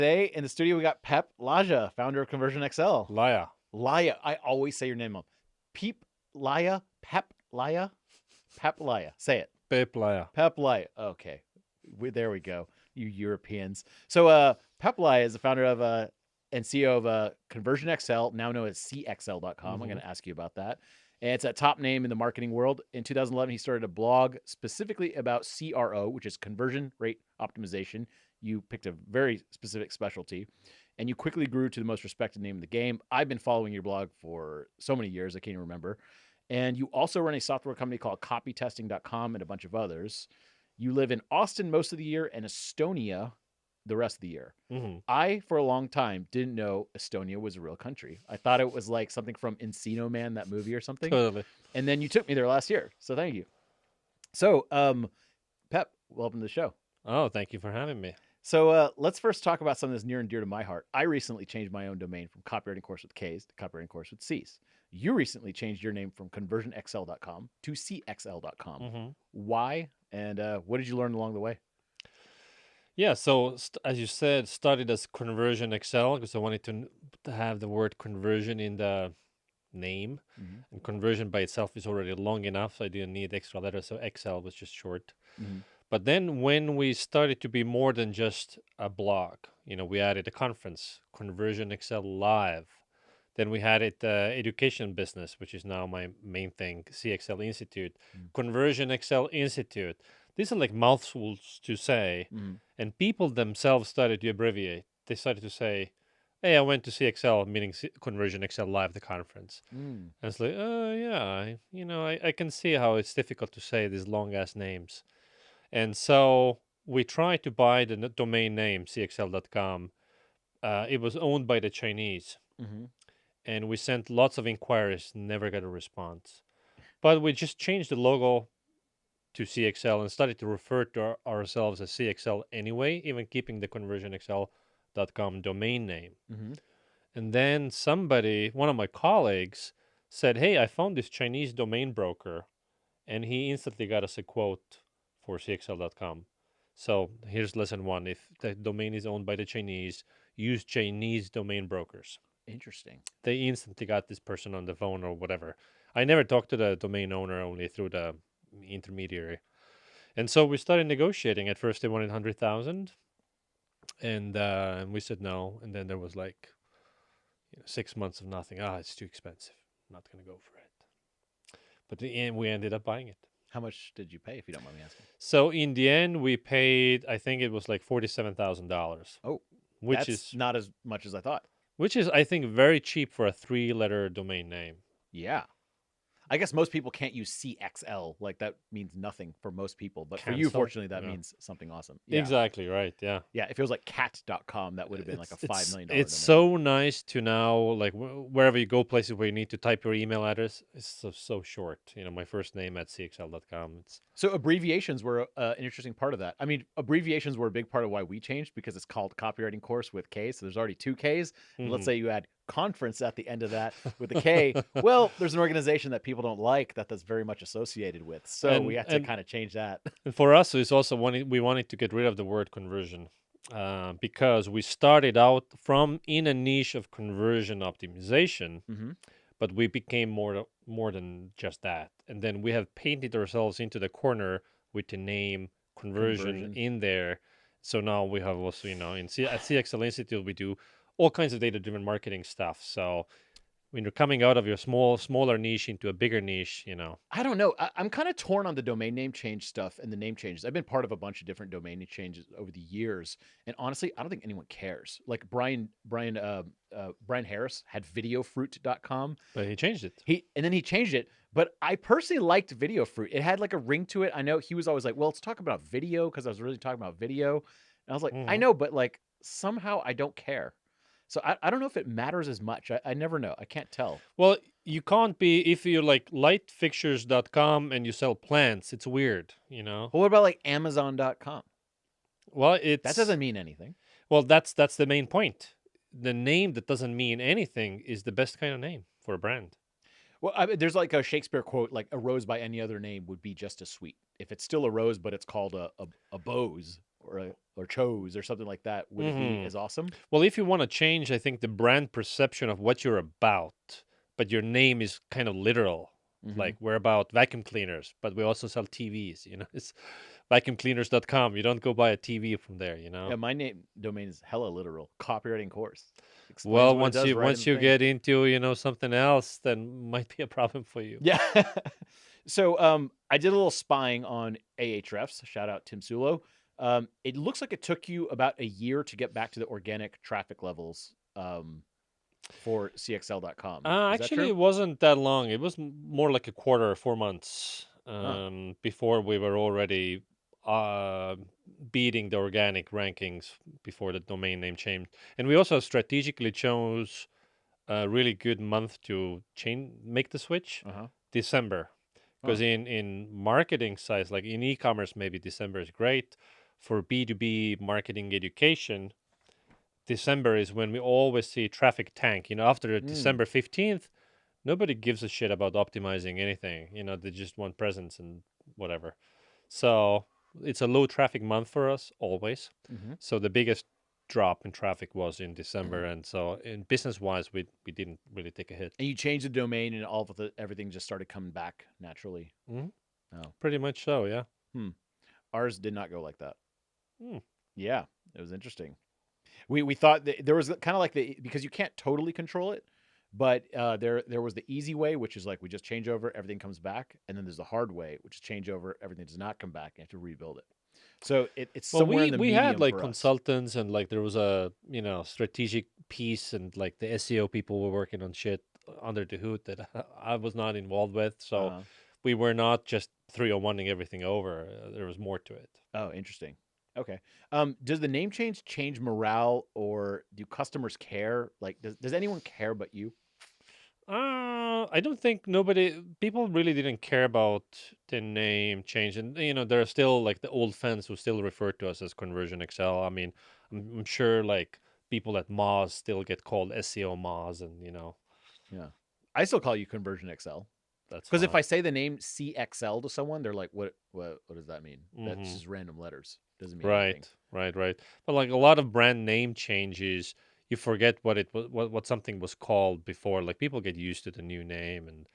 Today in the studio, we got Peep Laja, founder of ConversionXL. Laja. Laja. I always say your name wrong. Peep Laja, Peep Laja, Peep Laja. Say it. Peep Laja. Peep Laja. Okay. There we go. You Europeans. So Peep Laja is the founder of and CEO of ConversionXL, now known as CXL.com. I'm going to ask you about that. And it's a top name in the marketing world. In 2011, he started a blog specifically about CRO, which is conversion rate optimization. You picked a very specific specialty, and you quickly grew to the most respected name in the game. I've been following your blog for so many years, I can't even remember. And you also run a software company called copytesting.com and a bunch of others. You live in Austin most of the year and Estonia the rest of the year. I, for a long time, didn't know Estonia was a real country. I thought it was like something from Encino Man, that movie or something. Totally. And then you took me there last year, so thank you. So, Pep, welcome to the show. Oh, thank you for having me. So let's first talk about something that's near and dear to my heart. I recently changed my own domain from Copywriting Course with K's to Copywriting Course with C's. You recently changed your name from ConversionXL.com to CXL.com. Why? And what did you learn along the way? Yeah, so as you said, started as ConversionXL because I wanted to have the word conversion in the name. And conversion by itself is already long enough, so I didn't need extra letters, so XL was just short. But then when we started to be more than just a blog, we added a conference, ConversionXL Live. Then we had it education business, which is now my main thing, CXL Institute, ConversionXL Institute. These are like mouthfuls to say, and people themselves started to abbreviate. They started to say, hey, I went to CXL, meaning ConversionXL Live, the conference. And it's like, oh, yeah, I can see how it's difficult to say these long-ass names. And so we tried to buy the domain name, CXL.com. It was owned by the Chinese. And we sent lots of inquiries, never got a response. But we just changed the logo to CXL and started to refer to ourselves as CXL anyway, even keeping the ConversionXL.com domain name. And then one of my colleagues, said, hey, I found this Chinese domain broker, and he instantly got us a quote for CXL.com. So here's lesson one. If the domain is owned by the Chinese, use Chinese domain brokers. Interesting. They instantly got this person on the phone or whatever. I never talked to the domain owner, only through the intermediary. And so we started negotiating. At first they wanted 100,000, and we said no. And then there was like 6 months of nothing. It's too expensive. I'm not going to go for it. But in the end, we ended up buying it. How much did you pay, if you don't mind me asking? So in the end, we paid, I think it was like $47,000. Oh, which that's is not as much as I thought. Which is, I think, very cheap for a 3-letter domain name. Yeah. I guess most people can't use CXL. Like, that means nothing for most people. But for you, Cancel? fortunately, that means something awesome. Yeah. Exactly, right, yeah. Yeah, if it was like cat.com, that would have been like a $5 million It's domain. so nice to now, like, wherever you go, places where you need to type your email address, it's so short. My first name at CXL.com. So abbreviations were an interesting part of that. I mean, abbreviations were a big part of why we changed, because it's called Copywriting Course with K. So there's already 2 Ks. And let's say you add conference at the end of that with a K. Well, there's an organization that people don't like that's very much associated with. So we had to kind of change that. And for us, it's also we wanted to get rid of the word conversion because we started out in a niche of conversion optimization, but we became more than just that. And then we have painted ourselves into the corner with the name conversion in there. So now we have also, at CXL Institute, we do all kinds of data-driven marketing stuff. So when you're coming out of your smaller niche into a bigger niche, I don't know. I'm kind of torn on the domain name change stuff and the name changes. I've been part of a bunch of different domain name changes over the years, and honestly, I don't think anyone cares. Like Brian Harris had videofruit.com. But he changed it. And then he changed it. But I personally liked Videofruit. It had like a ring to it. I know he was always like, well, let's talk about video, because I was really talking about video. And I was like, I know, but like somehow I don't care. So I don't know if it matters as much. I never know. I can't tell. Well, you can't be, if you're like lightfixtures.com and you sell plants, it's weird, Well, what about like Amazon.com? Well, that doesn't mean anything. Well, that's the main point. The name that doesn't mean anything is the best kind of name for a brand. Well, I mean, there's like a Shakespeare quote, like a rose by any other name would be just as sweet. If it's still a rose, but it's called a bose, or chose or something like that, would it be as awesome? Well, if you want to change, I think the brand perception of what you're about, but your name is kind of literal. Mm-hmm. Like we're about vacuum cleaners, but we also sell TVs. It's vacuumcleaners.com. You don't go buy a TV from there. Yeah, my name domain is hella literal. Copywriting course explains Well, what it once does you right in once the you thing. get into something else, then might be a problem for you. Yeah. So I did a little spying on Ahrefs. Shout out Tim Sulo. It looks like it took you about a year to get back to the organic traffic levels for CXL.com. Is that Actually, true? it wasn't that long. It was more like a quarter or 4 months Huh. before we were already uh, beating the organic rankings before the domain name changed. And we also strategically chose a really good month to make the switch, Uh-huh. December. Huh. Because in marketing sites, like in e-commerce, maybe December is great. For B2B marketing education, December is when we always see traffic tank. After Mm. December 15th, nobody gives a shit about optimizing anything. They just want presents and whatever. So it's a low traffic month for us always. Mm-hmm. So the biggest drop in traffic was in December, and so in business wise, we didn't really take a hit. And you changed the domain and all of everything just started coming back naturally. Hmm. Oh. Pretty much so, yeah. Ours did not go like that. Hmm. Yeah, it was interesting. We thought that there was kind of like because you can't totally control it, but there was the easy way, which is like we just change over, everything comes back, and then there's the hard way, which is change over, everything does not come back, and you have to rebuild it. So it's Well, somewhere in we the we had medium like for us. consultants, and like there was a strategic piece, and like the SEO people were working on shit under the hood that I was not involved with. So Uh-huh. we were not just 301ing everything over. There was more to it. Oh, interesting. Okay. Does the name change morale, or do customers care? Like, does anyone care but you? I don't think people really didn't care about the name change, and there are still like the old fans who still refer to us as ConversionXL. I mean, I'm sure like people at Moz still get called SEO Moz, and Yeah, I still call you Conversion XL. that's Because if fine. I say the name CXL to someone, they're like, "What does that mean?" That's Hmm. just random letters. Doesn't mean anything. Right. But like a lot of brand name changes, you forget what it was, what something was called before. Like people get used to the new name, and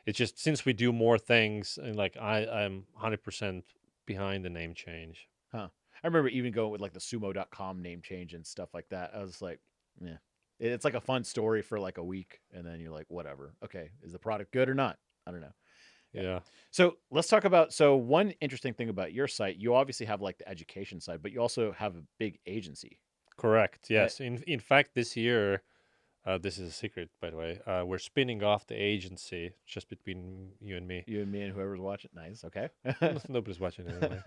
it's just since we do more things, and like I'm 100% behind the name change. Huh. I remember even going with like the sumo.com name change and stuff like that. I was like, yeah. It's like a fun story for like a week, and then you're like, whatever. Okay, is the product good or not? I don't know. Yeah. Yeah. So let's talk about. So one interesting thing about your site, you obviously have like the education side, but you also have a big agency. Correct. Uh, Yes. In fact, this year, this is a secret, by the way. We're spinning off the agency just between you and me. you and me and whoever's watching. Nice. Okay. Nobody's watching anyway.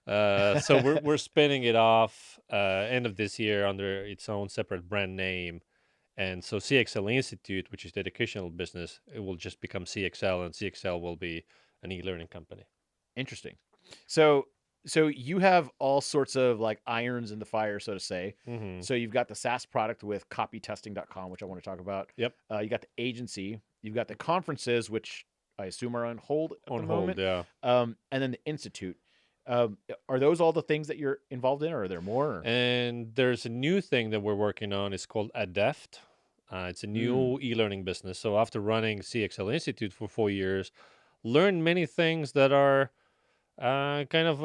So we're spinning it off end of this year under its own separate brand name, and so CXL Institute, which is the educational business, it will just become CXL, and CXL will be an e-learning company. Interesting. So you have all sorts of like irons in the fire, so to say. Hmm. So you've got the SaaS product with copytesting.com, which I want to talk about. Yep, You got the agency, you've got the conferences, which I assume are on hold at the on hold. moment. Yeah, And then the institute. Are those all the things that you're involved in, or are there more? and there's a new thing that we're working on. It's called Adept. It's a new e-learning business. So after running CXL Institute for 4 years, learned many things that are kind of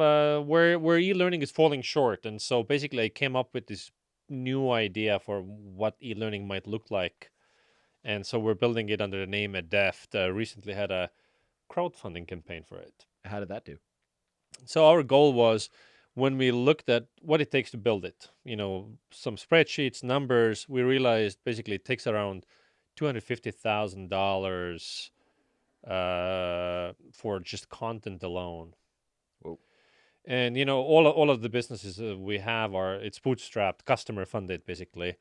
where e-learning is falling short. And so basically, I came up with this new idea for what e-learning might look like. And so we're building it under the name Adept. Recently had a crowdfunding campaign for it. How did that do? So our goal was when we looked at what it takes to build it, some spreadsheets, numbers, we realized basically it takes around $250,000 for just content alone. Whoa. And all of the businesses we have it's bootstrapped, customer funded basically.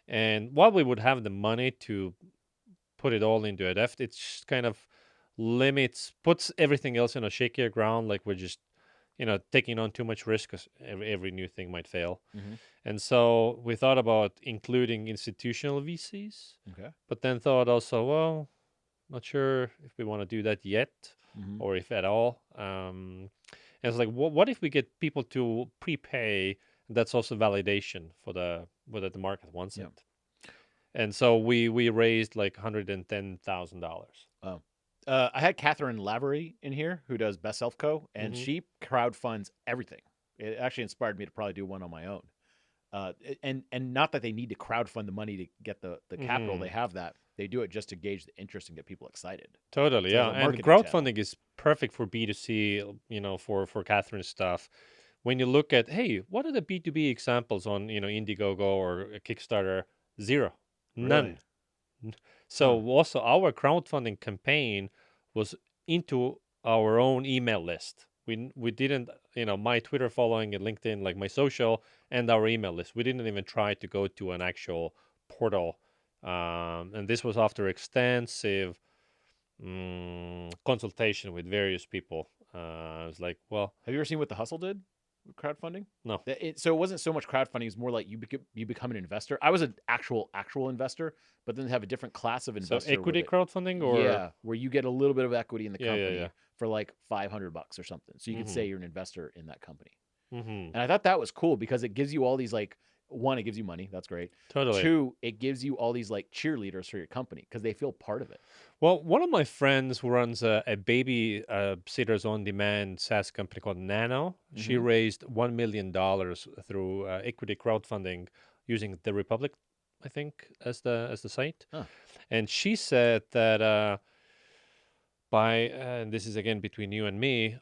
And while we would have the money to put it all into Adept, it's just kind of puts everything else in a shakier ground. Like we're just taking on too much risk because every new thing might fail. Mm-hmm. And so we thought about including institutional VCs, Okay. but then thought also, well, not sure if we want to do that yet Mm-hmm. or if at all. And it's like, what if we get people to prepay? That's also validation for whether the market wants Yeah. it. And so we raised like $110,000. Oh. I had Catherine Lavery in here, who does Best Self Co., and she crowdfunds everything. It actually inspired me to probably do one on my own. And not that they need to crowdfund the money to get the capital. They have that. They do it just to gauge the interest and get people excited. Totally, So as yeah. a And marketing channel. crowdfunding is perfect for B2C, for Catherine's stuff. When you look at, hey, what are the B2B examples on, Indiegogo or Kickstarter? Zero. None. Really? So also our crowdfunding campaign was into our own email list. We didn't, my Twitter following and LinkedIn, like my social and our email list. We didn't even try to go to an actual portal. And this was after extensive consultation with various people. I was like, well, have you ever seen what The Hustle did with crowdfunding? No. So it wasn't so much crowdfunding; it's more like you become an investor. I was an actual investor, but then they have a different class of investor. So equity crowdfunding, or where you get a little bit of equity in the company yeah. for like $500 or something. So you could say you're an investor in that company. Mm-hmm. And I thought that was cool because it gives you all these like, one, it gives you money. That's great. Totally. Two, it gives you all these like cheerleaders for your company because they feel part of it. Well, one of my friends who runs a baby sitters on demand SaaS company called Nano, she raised $1 million through equity crowdfunding using the Republic, I think, as the site. Huh. And she said that and this is again between you and me,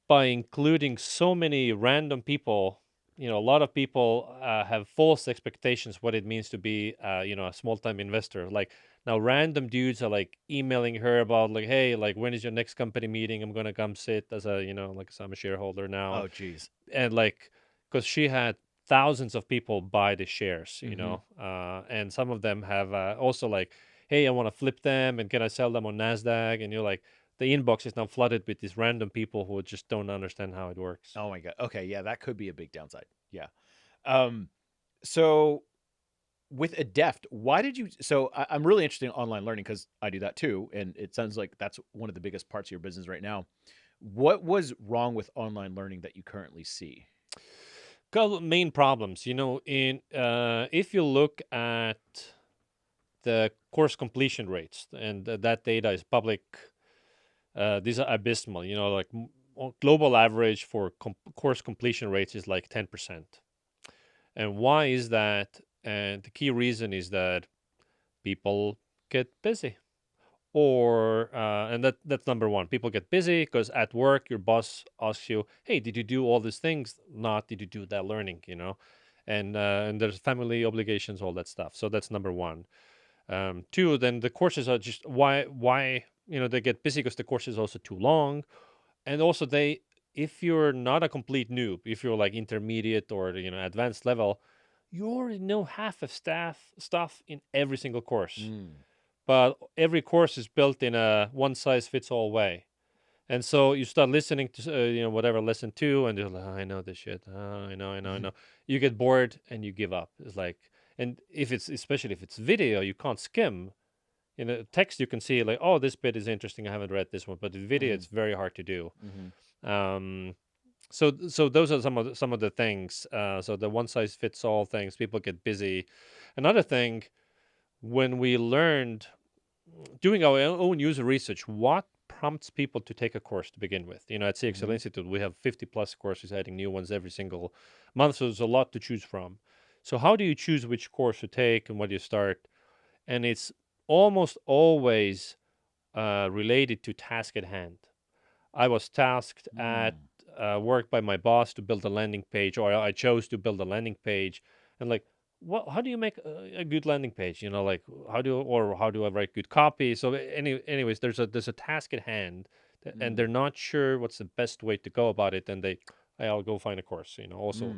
by including so many random people, a lot of people have false expectations what it means to be, a small-time investor. Like now, random dudes are like emailing her about like, hey, like when is your next company meeting? I'm gonna come sit as a, like I'm a shareholder now. Oh, geez. And like, because she had thousands of people buy the shares, and some of them have also like, hey, I want to flip them and can I sell them on NASDAQ? And you're like, the inbox is now flooded with these random people who just don't understand how it works. Oh my God. Okay. Yeah. That could be a big downside. Yeah. So with Adept, why did you, so I'm really interested in online learning because I do that too. And it sounds like that's one of the biggest parts of your business right now. What was wrong with online learning that you currently see? Couple main problems, if you look at the course completion rates, and that data is public. These are abysmal. Like global average for course completion rates is like 10%. And why is that? And the key reason is that people get busy. And that's number one. People get busy because at work your boss asks you, "Hey, did you do all these things? Not did you do that learning?" And there's family obligations, all that stuff. So that's number one. Two, then the courses are just why they get busy because the course is also too long, and also if you're not a complete noob, if you're like intermediate or advanced level, you already know half of stuff in every single course. But every course is built in a one size fits all way. And so you start listening to whatever lesson 2, and you're like, oh, I know this shit. Oh, I know. You get bored and you give up. It's like, and especially if it's video, you can't skim. In a text, you can see like, oh, this bit is interesting. I haven't read this one, but in video, it's very hard to do. So those are some of the things. So the one size fits all things, people get busy. Another thing, when we learned doing our own user research, what prompts people to take a course to begin with? At CXL Institute, we have 50 plus courses, adding new ones every single month. So there's a lot to choose from. So how do you choose which course to take and what you start? And it's almost always related to task at hand. I was tasked at work by my boss to build a landing page, or I chose to build a landing page. And like, how do you make a good landing page? Like how do I write good copy? So anyways, there's a task at hand, and they're not sure what's the best way to go about it. And I'll go find a course. Also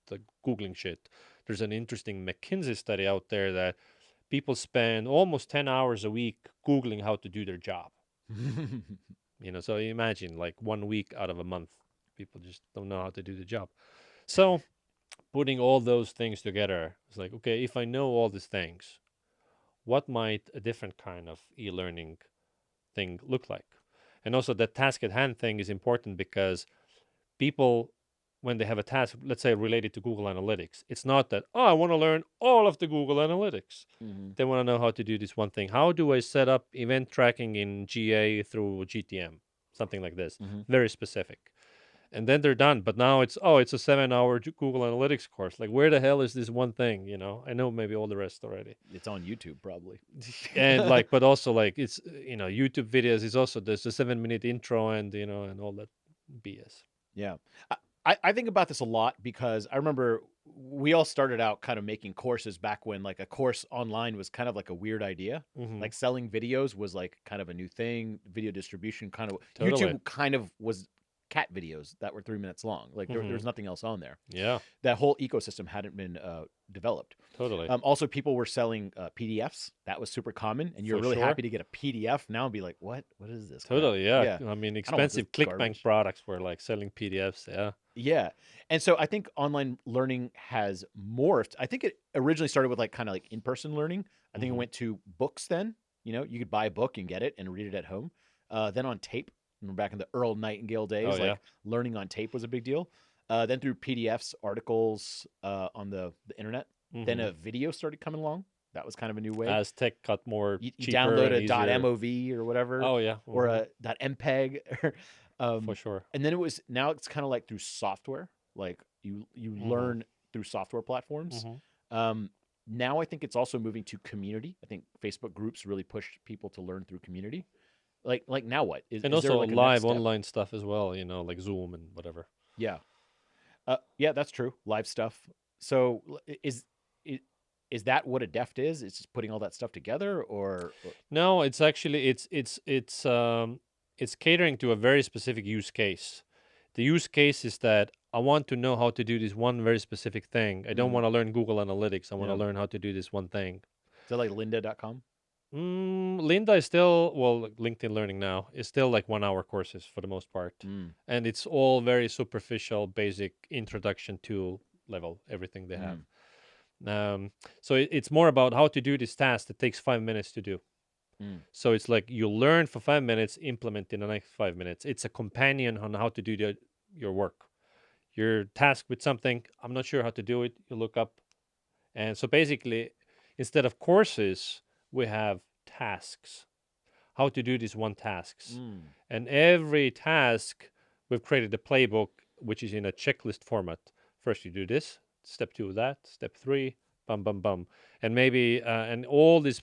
the Googling shit. There's an interesting McKinsey study out there that people spend almost 10 hours a week Googling how to do their job. So you imagine like 1 week out of a month, people just don't know how to do the job. So putting all those things together, it's like, okay, if I know all these things, what might a different kind of e-learning thing look like? And also the task at hand thing is important because people, when they have a task, let's say related to Google Analytics, it's not that, oh, I want to learn all of the Google Analytics. Mm-hmm. They want to know how to do this one thing. How do I set up event tracking in GA through GTM? Something like this. Mm-hmm. Very specific. And then they're done. But now it's, oh, it's a 7-hour Google Analytics course. Like, where the hell is this one thing? You know, I know maybe all the rest already. It's on YouTube probably. And like, but also like it's, you know, YouTube videos is also, there's a 7-minute intro and, you know, and all that BS. Yeah. I think about this a lot because I remember we all started out kind of making courses back when like a course online was kind of like a weird idea. Mhm. Like selling videos was like kind of a new thing. Video distribution kind of Totally. YouTube kind of was cat videos that were 3 minutes long. Like there was nothing else on there. Yeah, That whole ecosystem hadn't been developed. totally. Also, people were selling PDFs. That was super common, and you're For really sure. happy to get a PDF now and be like, "What? What is this?" crap?" Totally, yeah. Yeah. I mean, want this expensive ClickBank garbage. products were like selling PDFs. Yeah. Yeah. And so I think online learning has morphed. I think it originally started with like kind of like in-person learning. I think it Mhm. went to books then. You know, you could buy a book and get it and read it at home. Then on tape. Remember back in the Earl Nightingale days, Oh, yeah. like learning on tape was a big deal. Then through PDFs, articles on the internet. Then Mhm. a video started coming along. That was kind of a new way. As tech got more You cheaper download and a easier. .mov or whatever, Oh yeah. or Mhm. a .mpeg. For sure. And then now it's kind of like through software. Like you learn through software platforms. Mhm. Now I think it's also moving to community. I think Facebook groups really push people to learn through community. Like now what? And there also like a next live step? online stuff as well, you know, like Zoom and whatever. Yeah. Yeah, that's true. Live stuff. So is that what a deft is? It's just putting all that stuff together, or No, it's actually it's catering to a very specific use case. The use case is that I want to know how to do this one very specific thing. I don't want to learn Google Analytics. I want to Yeah. learn how to do this one thing. is it like lynda.com? Linda is still, well, LinkedIn Learning now is still like 1-hour courses for the most part. And it's all very superficial, basic introduction to level, everything they have. So it's more about how to do this task that takes 5 minutes to do. So it's like you learn for 5 minutes, implement in the next 5 minutes. It's a companion on how to do your work. You're tasked with something, I'm not sure how to do it, you look up. And so basically, instead of courses, we have tasks. How to do these one tasks. And every task, we've created a playbook, which is in a checklist format. First you do this, step 2 of that, step 3, bum, bum, bum. And maybe, and all these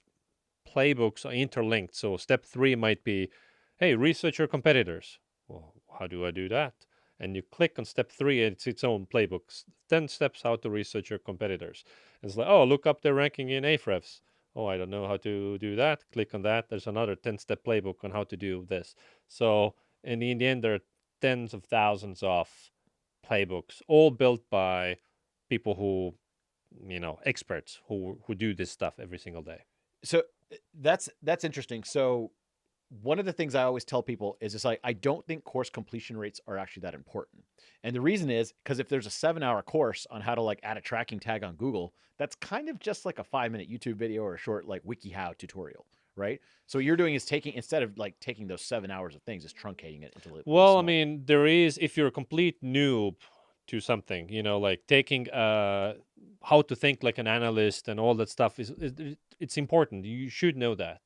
playbooks are interlinked. So step 3 might be, hey, research your competitors. Well, how do I do that? And you click on step 3, and it's its own playbook. 10 steps how to research your competitors. And it's like, oh, look up their ranking in Ahrefs. Oh, I don't know how to do that. Click on that. There's another 10-step playbook on how to do this. So in the end, there are tens of thousands of playbooks, all built by people who, you know, experts who do this stuff every single day. So that's interesting. So one of the things I always tell people is it's like, I don't think course completion rates are actually that important. And the reason is because if there's a 7-hour course on how to like add a tracking tag on Google, that's kind of just like a 5-minute YouTube video or a short like WikiHow tutorial, right? So what you're doing is instead of like taking those 7 hours of things, is truncating it into Well, I mean, there is, if you're a complete noob to something, you know, like taking how to think like an analyst and all that stuff it's important. You should know that.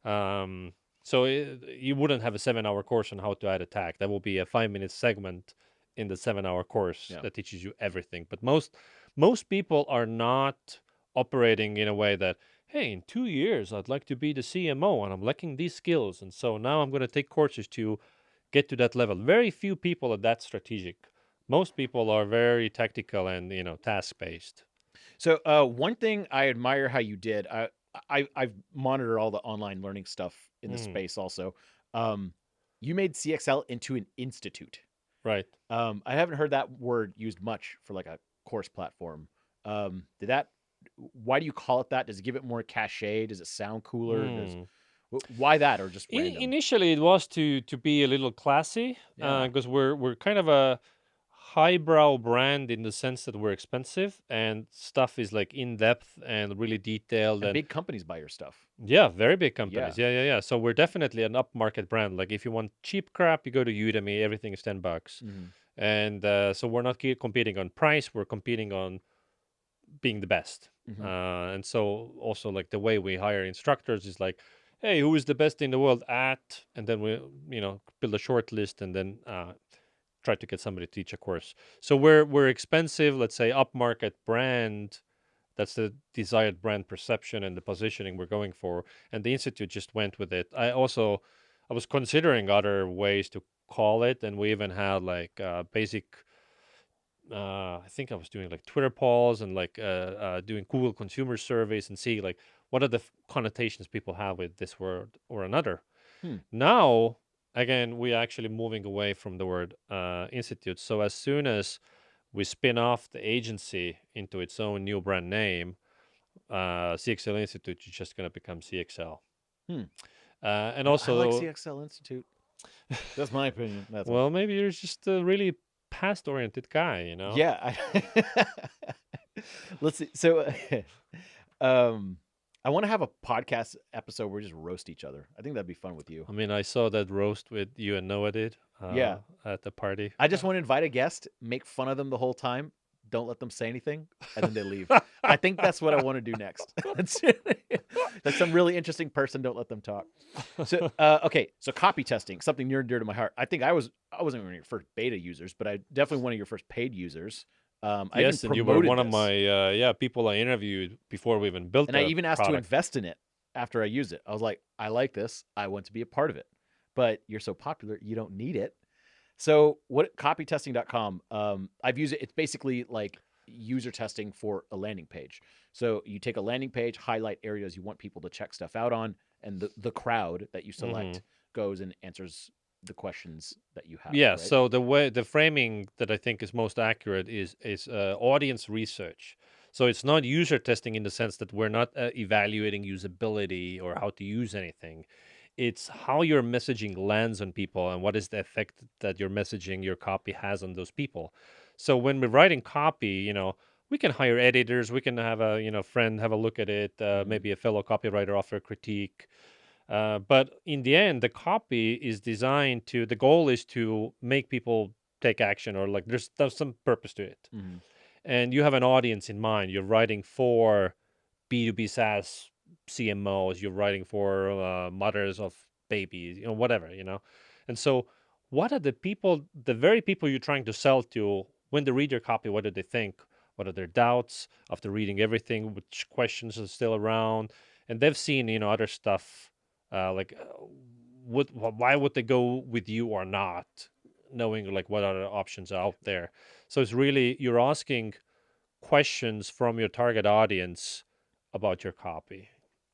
So you wouldn't have a 7-hour course on how to add a tag. That will be a 5-minute segment in the 7-hour course that teaches you everything. But most people are not operating in a way that, hey, in 2 years, I'd like to be the CMO and I'm lacking these skills. And so now I'm going to take courses to get to that level. Very few people are that strategic. Most people are very tactical and, you know, task-based. So one thing I admire how you did, I've monitored all the online learning stuff in the space also. You made CXL into an institute. Right. I haven't heard that word used much for like a course platform. Why do you call it that? Does it give it more cachet? Does it sound cooler? Why that, or just random? Initially, it was to be a little classy, because we're kind of a highbrow brand in the sense that we're expensive and stuff is like in depth and really detailed. And big companies buy your stuff. Yeah, very big companies. Yeah. So we're definitely an upmarket brand. Like if you want cheap crap, you go to Udemy. Everything is $10. And so we're not competing on price, we're competing on being the best. And so also like the way we hire instructors is like, hey, who is the best in the world at, and then we build a short list and then try to get somebody to teach a course. So we're expensive, let's say upmarket brand. That's the desired brand perception and the positioning we're going for. And the Institute just went with it. I was considering other ways to call it, and we even had like basic. I think I was doing like Twitter polls and like doing Google consumer surveys and see like what are the connotations people have with this word or another. Now, again, we're actually moving away from the word institute. So as soon as we spin off the agency into its own new brand name, CXL Institute is just going to become CXL. And I like also, CXL Institute. That's my opinion. That's well, maybe you're just a really past-oriented guy, you know? yeah. Let's see. So, I want to have a podcast episode where we just roast each other. I think that'd be fun with you. I mean, I saw that roast with you and Noah did Yeah. at the party. I just want to invite a guest, make fun of them the whole time, don't let them say anything, and then they leave. I think that's what I want to do next. That's some really interesting person. Don't let them talk. So, okay. So copy testing, something near and dear to my heart. I think I wasn't one of your first beta users, but I definitely one of your first paid users. I Yes, even and you were promoted one of this, my people I interviewed before we even built and I the even asked to product. invest in it after I used it. I was like, I like this. I want to be a part of it. But you're so popular, you don't need it. So what copytesting.com, I've used it. It's basically like user testing for a landing page. So you take a landing page, highlight areas you want people to check stuff out on, and the crowd that you select goes and answers the questions that you have. Yeah, right? so the framing that I think is most accurate is audience research. So it's not user testing in the sense that we're not evaluating usability or how to use anything. It's how your messaging lands on people and what is the effect that your messaging, your copy has on those people. So when we're writing copy, we can hire editors, we can have a friend have a look at it, maybe a fellow copywriter offer a critique. But in the end, the copy is designed to, the goal is to make people take action, or like there's some purpose to it. And you have an audience in mind. You're writing for B2B SaaS CMOs, you're writing for mothers of babies, whatever. And so, what are the very people you're trying to sell to, when they read your copy, what do they think? What are their doubts after reading everything? Which questions are still around? And they've seen, other stuff why would they go with you or not, knowing like what other options are out there. So it's really, you're asking questions from your target audience about your copy.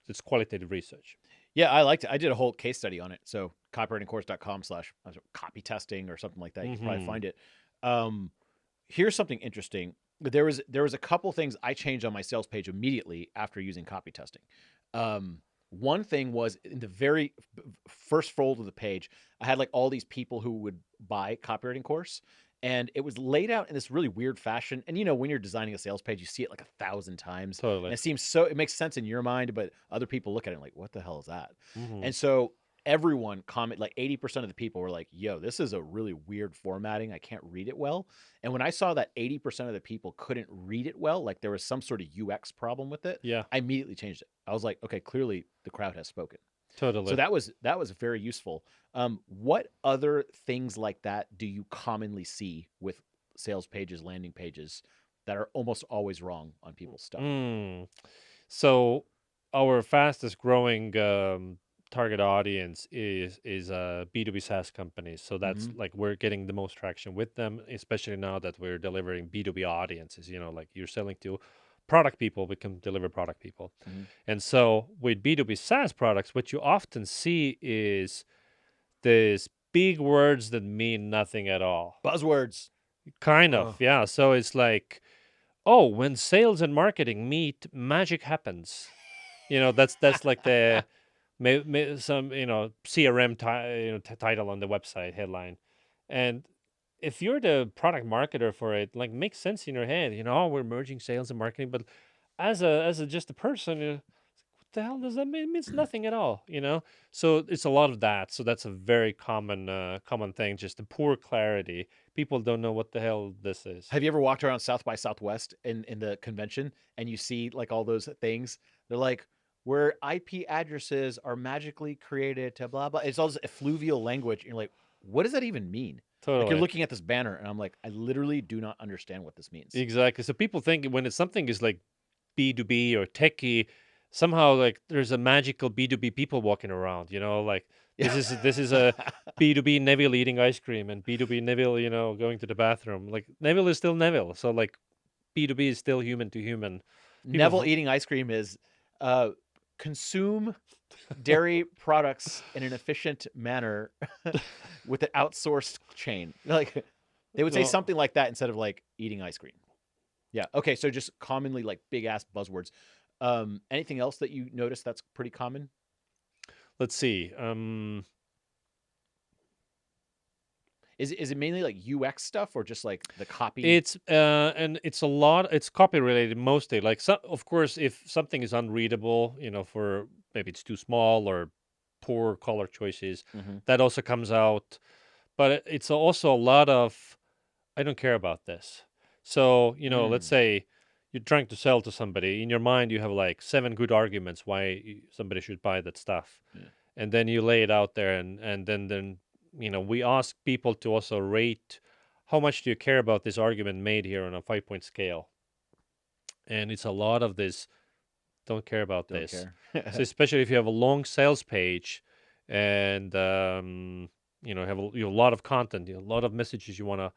It's qualitative research. Yeah, I liked it. I did a whole case study on it. So copywritingcourse.com/copy testing or something like that. You can probably find it. Here's something interesting. There was a couple things I changed on my sales page immediately after using copy testing. One thing was in the very first fold of the page, I had like all these people who would buy copywriting course, and it was laid out in this really weird fashion. And when you're designing a sales page, you see it like 1,000 times. Totally. And it makes sense in your mind, but other people look at it like, what the hell is that? Mm-hmm. And so everyone like 80% of the people were like, yo, this is a really weird formatting. I can't read it well. And when I saw that 80% of the people couldn't read it well, like there was some sort of UX problem with it, Yeah, I immediately changed it. I was like, okay, clearly the crowd has spoken. totally. So that was very useful. What other things like that do you commonly see with sales pages, landing pages that are almost always wrong on people's stuff? So our fastest growing target audience is B2B SaaS companies. So that's like we're getting the most traction with them, especially now that we're delivering B2B audiences. Like you're selling to product people, we can deliver product people. And so with B2B SaaS products, what you often see is these big words that mean nothing at all. Buzzwords. Kind of, yeah. So it's like, oh, when sales and marketing meet, magic happens. That's like the some CRM title on the website headline. And if you're the product marketer for it, like makes sense in your head. We're merging sales and marketing, but as just a person, what the hell does that mean? It means nothing at all, you know. So it's a lot of that. So that's a very common thing. Just the poor clarity. People don't know what the hell this is. Have you ever walked around South by Southwest in the convention and you see like all those things? They're like, where IP addresses are magically created to blah blah. It's all this effluvial language. And you're like, what does that even mean? Like you're Totally. looking at this banner and I'm like, I literally do not understand what this means. Exactly. So people think when it's something is like B2B or techie, somehow like there's a magical B2B people walking around, you know, like this is a B2B Neville eating ice cream and B2B Neville, you know, going to the bathroom. Like Neville is still Neville. So like B2B is still human to human. Neville eating ice cream is consume dairy products in an efficient manner with an outsourced chain. Like they would say something like that instead of like eating ice cream. Yeah. Okay. So just commonly like big ass buzzwords. Anything else that you notice that's pretty common? Let's see. Is it mainly like UX stuff or just like the copy? It's and it's a lot. It's copy related mostly. Like of course, if something is unreadable, you know, for maybe it's too small or poor color choices, that also comes out. But it's also a lot of I don't care about this. So you know, let's say you're trying to sell to somebody. In your mind, you have like 7 good arguments why somebody should buy that stuff, and then you lay it out there, and then you know, we ask people to also rate how much do you care about this argument made here on a 5-point scale. And it's a lot of this, don't care about Don't this. care. So especially if you have a long sales page and, you know, have a lot of content, a lot of messages you want to,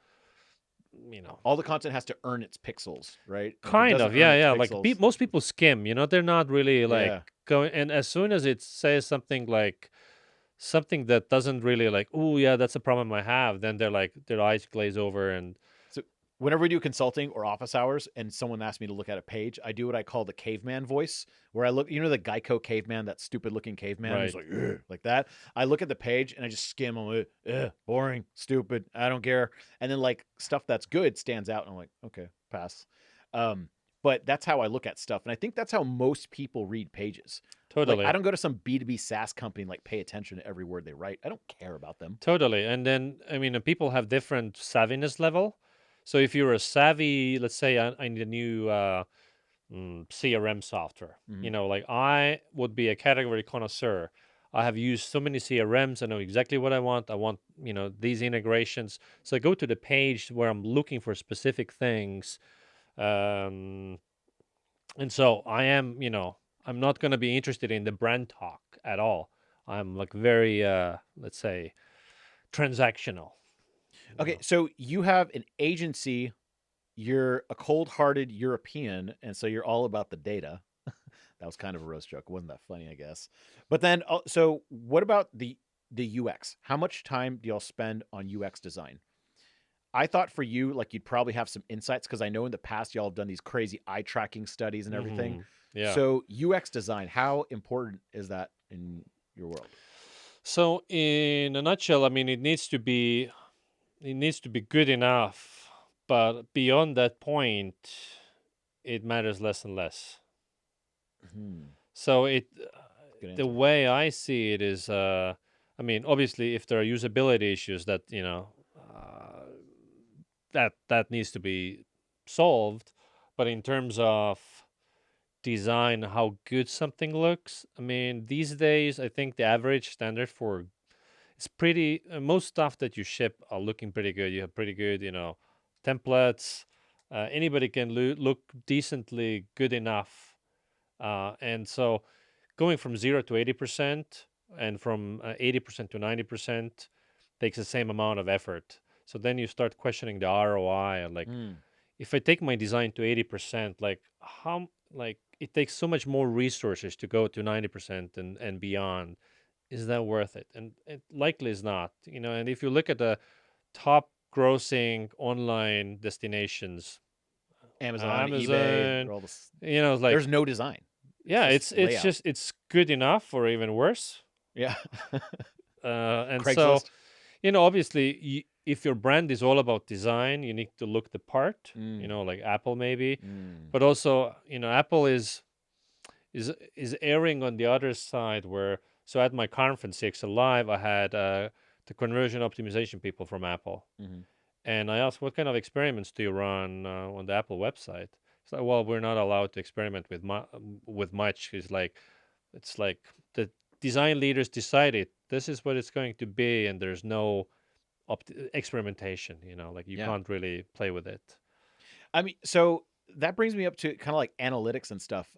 you know. All the content has to earn its pixels, right? Kind of, yeah. Like most people skim, you know, they're not really like going. And as soon as it says something like, something that doesn't really like, oh yeah, that's a problem I have, then they're like their eyes glaze over. And so whenever we do consulting or office hours and someone asks me to look at a page, I do what I call the caveman voice, where I look, you know, the Geico caveman, that stupid looking caveman who's like that. I look at the page and I just skim. I'm like, boring, stupid, I don't care. And then like stuff that's good stands out and I'm like, okay, pass. But that's how I look at stuff. And I think that's how most people read pages. Totally. Like, I don't go to some B2B SaaS company and like pay attention to every word they write. I don't care about them. Totally. And then, I mean, people have different savviness level. So if you're a savvy, let's say I need a new CRM software, you know, like I would be a category connoisseur. I have used so many CRMs. I know exactly what I want. I want, you know, these integrations. So I go to the page where I'm looking for specific things. And so I am, you know, I'm not going to be interested in the brand talk at all. I'm like very, let's say, transactional. Okay, so you have an agency. You're a cold-hearted European, and so you're all about the data. That was kind of a roast joke. Wasn't that funny, I guess? But then, so what about the UX? How much time do y'all spend on UX design? I thought for you, like you'd probably have some insights because I know in the past y'all have done these crazy eye tracking studies and everything. Yeah. So UX design, how important is that in your world? So in a nutshell, I mean, it needs to be good enough, but beyond that point, it matters less and less. So the way I see it is, I mean, obviously, if there are usability issues that, you know, that needs to be solved. But in terms of design, how good something looks, I mean, these days, I think the average standard for it's pretty, most stuff that you ship are looking pretty good. You have pretty good, you know, templates. Anybody can look decently good enough. And so going from 0 to 80% and from 80% to 90% takes the same amount of effort. So then you start questioning the ROI. And like, if I take my design to 80%, like how, like it takes so much more resources to go to 90% and beyond. Is that worth it? And it likely is not, you know. And if you look at the top grossing online destinations, Amazon, eBay, all this, you know, like there's no design. Yeah, it's good enough or even worse. Yeah. And Craigslist. So, you know, obviously, if your brand is all about design, you need to look the part. You know, like Apple maybe, but also, you know, Apple is is erring on the other side where so at my conference CXL Live I had the conversion optimization people from Apple. Mm-hmm. And I asked, what kind of experiments do you run on the Apple website? It's like, well, we're not allowed to experiment with much. It's like the design leaders decided this is what it's going to be, and there's no experimentation. Like you Yeah. can't really play with it. I mean, so that brings me up to kind of like analytics and stuff.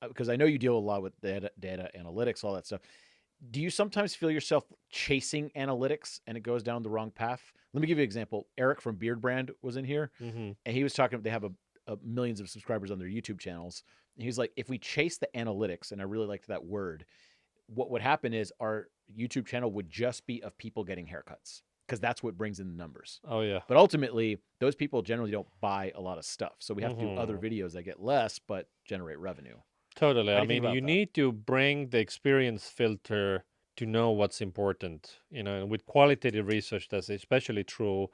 Because I know you deal a lot with data analytics, all that stuff. Do you sometimes feel yourself chasing analytics and it goes down the wrong path? Let me give you an example. Eric from Beard Brand was in here, Mm-hmm. and he was talking. They have millions of subscribers on their YouTube channels. And he's like, if we chase the analytics, and I really liked that word, what would happen is our YouTube channel would just be of people getting haircuts because that's what brings in the numbers. Oh yeah. But ultimately, those people generally don't buy a lot of stuff. So we have to do other Mm-hmm. videos that get less but generate revenue. Totally. How do I you think mean, about you that? need to bring the experience filter to know what's important. And with qualitative research, that's especially true.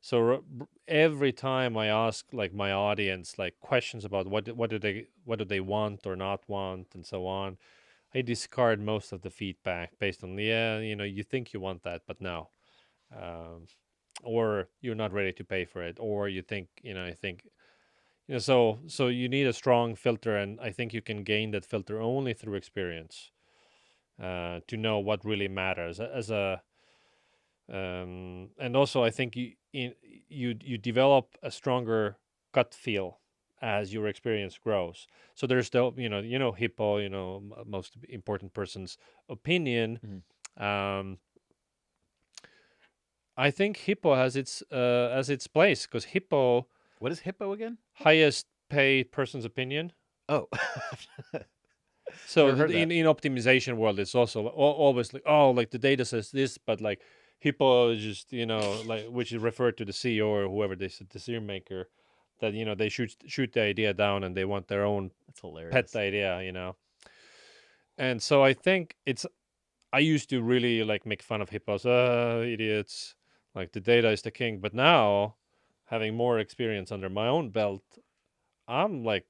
So every time I ask like my audience like questions about what do they want or not want and so on, I discard most of the feedback based on you think you want that, but no, um, or you're not ready to pay for it, or you think I think so you need a strong filter, and I think you can gain that filter only through experience to know what really matters as a and also I think you develop a stronger gut feel as your experience grows. So there's still Hippo, most important person's opinion. Mhm. um I think Hippo has its place, because Hippo, What is Hippo again? highest paid person's opinion. Oh, So never heard that. in optimization world, it's also always like, oh, like the data says this, but like Hippo is just like, which is referred to the CEO or whoever the decision maker, that they shoot the idea down and they want their own That's pet hilarious. idea. And so I think I used to really like make fun of Hippos, idiots, like the data is the king. But now, having more experience under my own belt, I'm like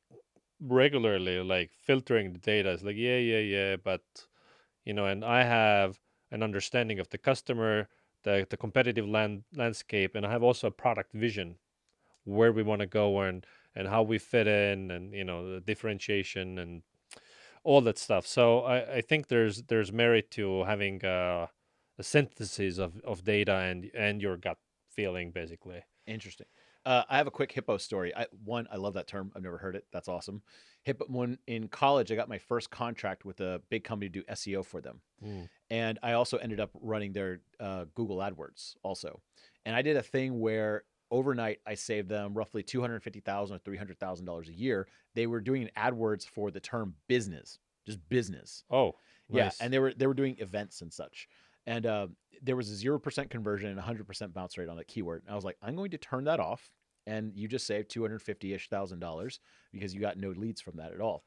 regularly like filtering the data. It's like, yeah, but and I have an understanding of the customer, the competitive landscape, and I have also a product vision where we want to go, and how we fit in, and the differentiation and all that stuff. So I think there's merit to having a synthesis of data and your gut feeling, basically. Interesting. I have a quick Hippo story. I love that term. I've never heard it. That's awesome. Hippo. When in college, I got my first contract with a big company to do SEO for them, Mm. and I also ended up running their Google AdWords also. And I did a thing where overnight I saved them roughly $250,000 or $300,000 a year. They were doing AdWords for the term business, just business. Oh, Yeah, nice. and they were doing events and such, and there was a 0% conversion and 100% bounce rate on the keyword. And I was like, I'm going to turn that off, and you just saved $250,000 because you got no leads from that at all.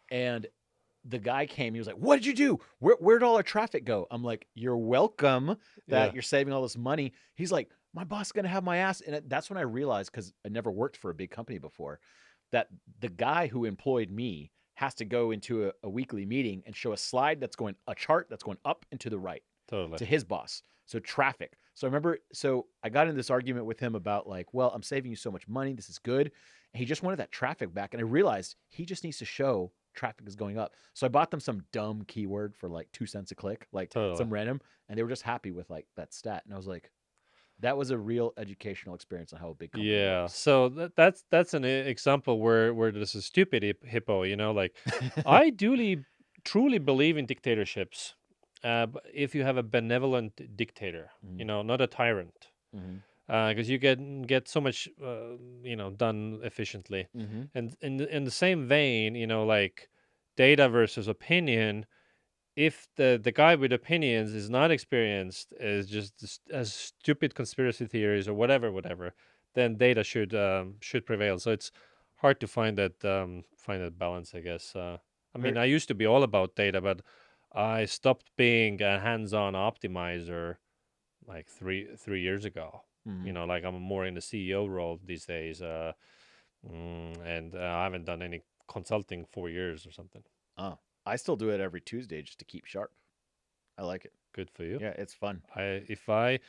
And the guy came, he was like, "What did you do? Where'd all our traffic go?" I'm like, "You're welcome that Yeah, you're saving all this money." He's like, "My boss is gonna have my ass," and that's when I realized, because I never worked for a big company before, that the guy who employed me has to go into a weekly meeting and show a chart that's going up and to the right totally. to his boss. So traffic. So I remember, so I got in this argument with him about like, well, I'm saving you so much money. This is good. And he just wanted that traffic back. And I realized he just needs to show traffic is going up. So I bought them some dumb keyword for like 2 cents a click, like Totally. some random, and they were just happy with like that stat. And I was like, that was a real educational experience on how a big company Yeah. works. So that's an example where there's a stupid hippo. Like, I truly believe in dictatorships. If you have a benevolent dictator, Mhm, not a tyrant, mhm, because you get so much done efficiently. mhm. And in the same vein, like data versus opinion, if the guy with opinions is not experienced, is just as stupid conspiracy theories or whatever, then data should prevail. So it's hard to find that balance, I guess. I mean, Very, I used to be all about data, but I stopped being a hands-on optimizer like three years ago. mhm. Like, I'm more in the CEO role these days, and I haven't done any consulting 4 years or something. I still do it every Tuesday just to keep sharp. I like it. Good for you. Yeah, it's fun. If I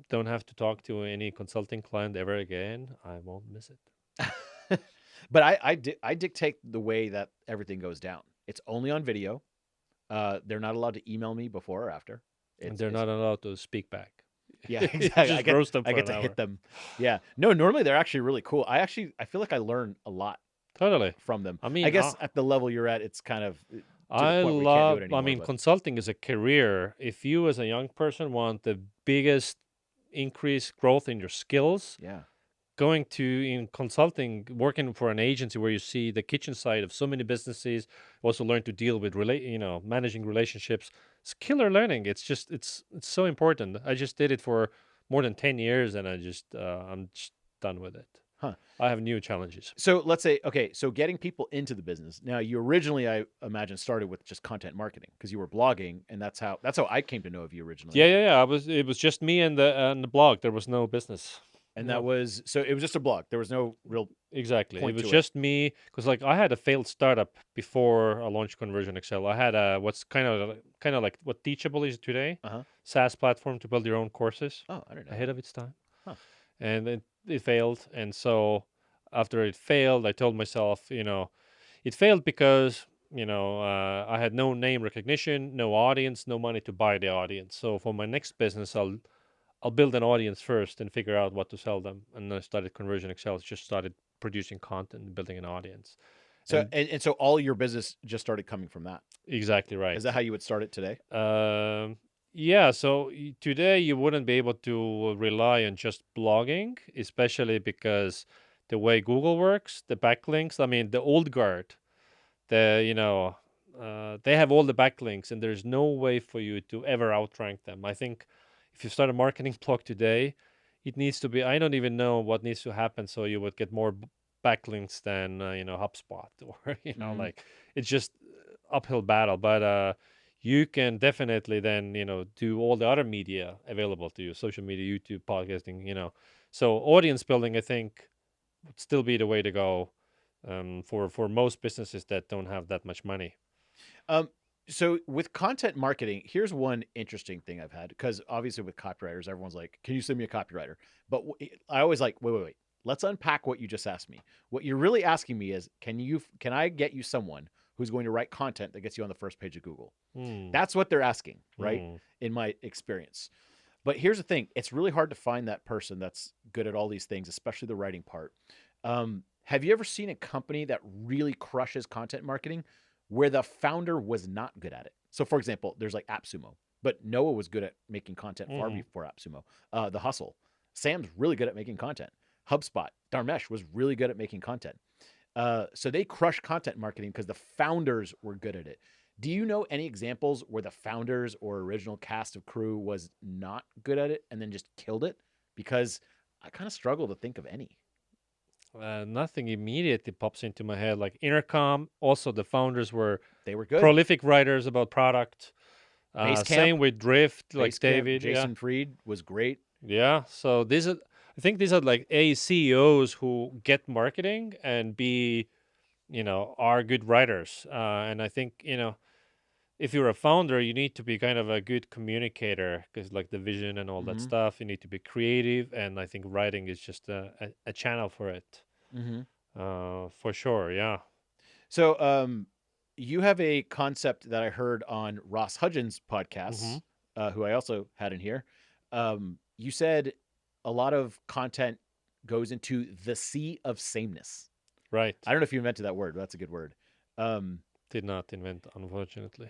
don't have to talk to any consulting client ever again, I won't miss it. But I dictate the way that everything goes down. It's only on video. They're not allowed to email me before or after. And they're not allowed to speak back. Yeah, exactly. Just roast them for I get an to hour. hit them. Yeah. No, normally they're actually really cool. I feel like I learn a lot Totally. from them. I mean, I guess at the level you're at, it's kind of to the I point where you can't do it love, anymore. I mean, but consulting is a career. If you as a young person want the biggest increase growth in your skills, yeah. going to in consulting, working for an agency where you see the kitchen side of so many businesses, also learn to deal with managing relationships. It's killer learning. It's just it's so important. I just did it for more than 10 years, and I'm just done with it. Huh. I have new challenges. So let's say, okay, so getting people into the business. Now, you originally, I imagine, started with just content marketing because you were blogging, and that's how I came to know of you originally. Yeah. It was just me and the blog. There was no business. And No. that was it was just a blog. There was no real Exactly. point It was to it. just me because like I had a failed startup before I launched ConversionXL. I had a what's kind of like what Teachable is today, SaaS platform to build your own courses. Oh, I don't know. Ahead of its time. Huh. And it failed. And so after it failed, I told myself, it failed because I had no name recognition, no audience, no money to buy the audience. So for my next business, I'll build an audience first and figure out what to sell them. And then I started ConversionXL. Just started producing content and building an audience. So and so all your business just started coming from that. Exactly right. Is that how you would start it today? Yeah. So today you wouldn't be able to rely on just blogging, especially because the way Google works, the backlinks. I mean, the old guard, they have all the backlinks, and there's no way for you to ever outrank them. I think if you start a marketing blog today, it needs to be. I don't even know what needs to happen so you would get more backlinks than HubSpot or like it's just uphill battle. But you can definitely then do all the other media available to you, social media, YouTube, podcasting. So audience building, I think, would still be the way to go for most businesses that don't have that much money. So with content marketing, here's one interesting thing I've had, because obviously with copywriters, everyone's like, can you send me a copywriter? But I always like, wait. Let's unpack what you just asked me. What you're really asking me is, can I get you someone who's going to write content that gets you on the first page of Google? That's what they're asking, right? In my experience. But here's the thing. It's really hard to find that person that's good at all these things, especially the writing part. Have you ever seen a company that really crushes content marketing where the founder was not good at it? So for example, there's like AppSumo, but Noah was good at making content far before AppSumo. The Hustle, Sam's really good at making content. HubSpot, Dharmesh was really good at making content. So they crushed content marketing because the founders were good at it. Do you know any examples where the founders or original cast of crew was not good at it and then just killed it? Because I kind of struggle to think of any. Nothing immediately pops into my head. Like Intercom, also the founders were good, prolific writers about product. Same with Drift, like David. Jason Fried was great. Yeah. So I think these are like A, CEOs who get marketing, and B, are good writers. And I think, if you're a founder, you need to be kind of a good communicator because like the vision and all that stuff, you need to be creative. And I think writing is just a channel for it. For sure. Yeah. So you have a concept that I heard on Ross Hudgens' podcast, who I also had in here. You said a lot of content goes into the sea of sameness. Right. I don't know if you invented that word, but that's a good word. Did not invent, unfortunately.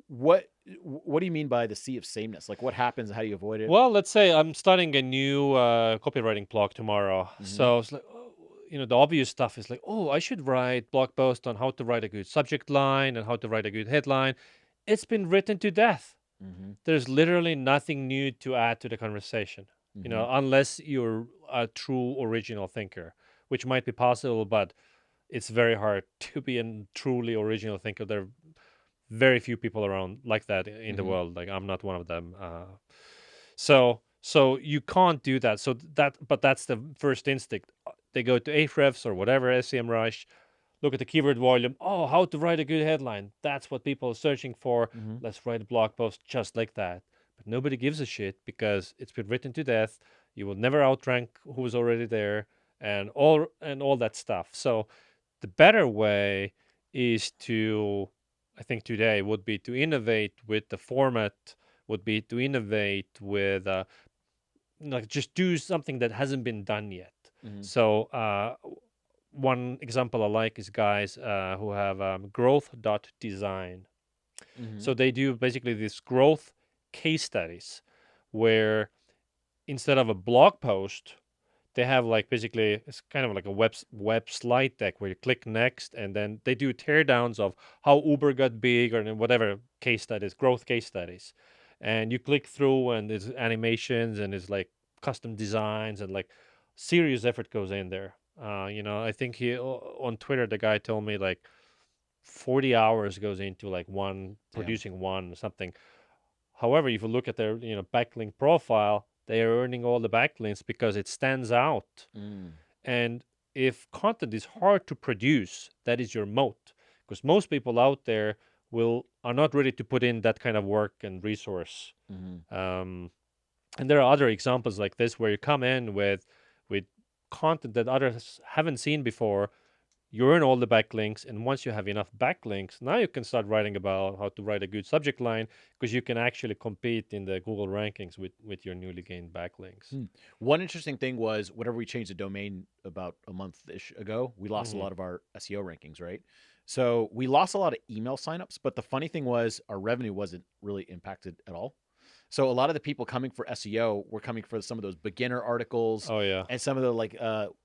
What do you mean by the sea of sameness? Like what happens and how do you avoid it? Well, let's say I'm starting a new copywriting blog tomorrow. So it's like, the obvious stuff is like, I should write blog post on how to write a good subject line and how to write a good headline. It's been written to death. There's literally nothing new to add to the conversation, unless you're a true original thinker, which might be possible, but it's very hard to be a truly original thinker. There are very few people around like that in the world. Like I'm not one of them. So you can't do that. But that's the first instinct. They go to Ahrefs or whatever, SEMrush, look at the keyword volume. Oh, how to write a good headline. That's what people are searching for. Mm-hmm. Let's write a blog post just like that. But nobody gives a shit because it's been written to death. You will never outrank who's already there, and all that stuff. So the better way is to, I think today would be to innovate with the format, would be to innovate with like just do something that hasn't been done yet. Mm-hmm. So one example I like is guys who have growth.design. Mm-hmm. So they do basically these growth case studies where instead of a blog post, they have like basically it's kind of like a web slide deck where you click next and then they do teardowns of how Uber got big or whatever case studies, growth case studies. And you click through and there's animations and it's like custom designs and like serious effort goes in there. I think on Twitter the guy told me like 40 hours goes into like producing one or something. However, if you look at their backlink profile, they are earning all the backlinks because it stands out. Mm. And if content is hard to produce, that is your moat. Because most people out there are not ready to put in that kind of work and resource. Mm-hmm. And there are other examples like this where you come in with content that others haven't seen before. You earn all the backlinks, and once you have enough backlinks, now you can start writing about how to write a good subject line because you can actually compete in the Google rankings with your newly gained backlinks. One interesting thing was whenever we changed the domain about a month-ish ago, we lost a lot of our SEO rankings, right? So we lost a lot of email signups, but the funny thing was our revenue wasn't really impacted at all. So a lot of the people coming for SEO were coming for some of those beginner articles Oh yeah, and some of the like